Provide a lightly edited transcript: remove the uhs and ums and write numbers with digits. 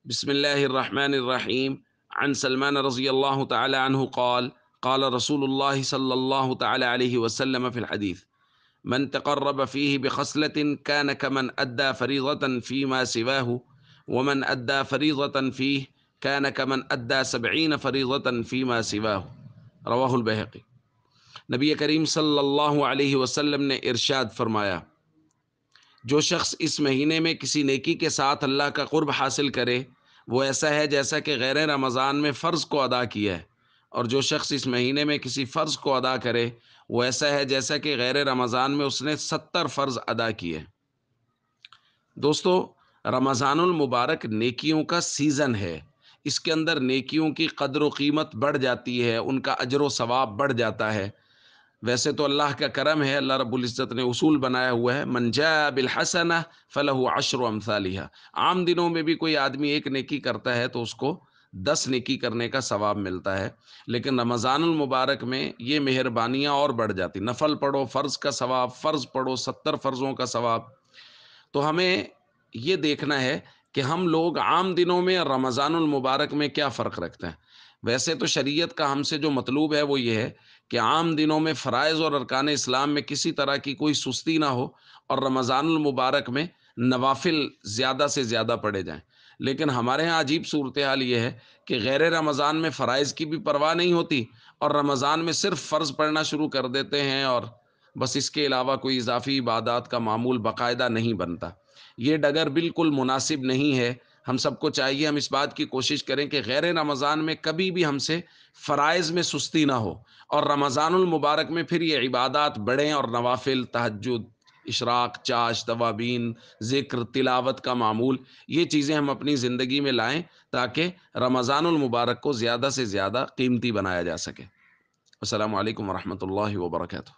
بسم الله الرحمن الرحيم. عن سلمان رضي الله تعالى عنه قال قال رسول الله صلى الله تعالى عليه وسلم في الحديث: من تقرب فيه بخصلة كان كمن أدى فريضة فيما سواه، ومن أدى فريضة فيه كان كمن أدى 70 فريضة فيما سواه. رواہ البہقی۔ نبی کریم صلی اللہ علیہ وسلم نے ارشاد فرمایا، جو شخص اس مہینے میں کسی نیکی کے ساتھ اللہ کا قرب حاصل کرے وہ ایسا ہے جیسا کہ غیر رمضان میں فرض کو ادا کیا ہے، اور جو شخص اس مہینے میں کسی فرض کو ادا کرے وہ ایسا ہے جیسا کہ غیر رمضان میں اس نے 70 فرض ادا کیے۔ دوستو، رمضان المبارک نیکیوں کا سیزن ہے۔ اس کے اندر نیکیوں کی قدر و قیمت بڑھ جاتی ہے، ان کا اجر و ثواب بڑھ جاتا ہے۔ ویسے تو اللہ کا کرم ہے، اللہ رب العزت نے اصول بنایا ہوا ہے، من جاء بالحسنہ فلہ عشر امثالہا۔ عام دنوں میں بھی کوئی آدمی ایک نیکی کرتا ہے تو اس کو 10 نیکی کرنے کا ثواب ملتا ہے، لیکن رمضان المبارک میں یہ مہربانیاں اور بڑھ جاتی۔ نفل پڑھو فرض کا ثواب، فرض پڑھو 70 فرضوں کا ثواب۔ تو ہمیں یہ دیکھنا ہے کہ ہم لوگ عام دنوں میں اور رمضان المبارک میں کیا فرق رکھتے ہیں۔ ویسے تو شریعت کا ہم سے جو مطلوب ہے وہ یہ ہے کہ عام دنوں میں فرائض اور ارکان اسلام میں کسی طرح کی کوئی سستی نہ ہو، اور رمضان المبارک میں نوافل زیادہ سے زیادہ پڑھے جائیں۔ لیکن ہمارے ہاں عجیب صورتحال یہ ہے کہ غیر رمضان میں فرائض کی بھی پرواہ نہیں ہوتی، اور رمضان میں صرف فرض پڑھنا شروع کر دیتے ہیں، اور بس اس کے علاوہ کوئی اضافی عبادات کا معمول باقاعدہ نہیں بنتا۔ یہ ڈگر بالکل مناسب نہیں ہے۔ ہم سب کو چاہیے ہم اس بات کی کوشش کریں کہ غیر رمضان میں کبھی بھی ہم سے فرائض میں سستی نہ ہو، اور رمضان المبارک میں پھر یہ عبادات بڑھیں، اور نوافل، تہجد، اشراق، چاش، توابین، ذکر، تلاوت کا معمول، یہ چیزیں ہم اپنی زندگی میں لائیں تاکہ رمضان المبارک کو زیادہ سے زیادہ قیمتی بنایا جا سکے۔ السلام علیکم ورحمۃ اللہ وبرکاتہ۔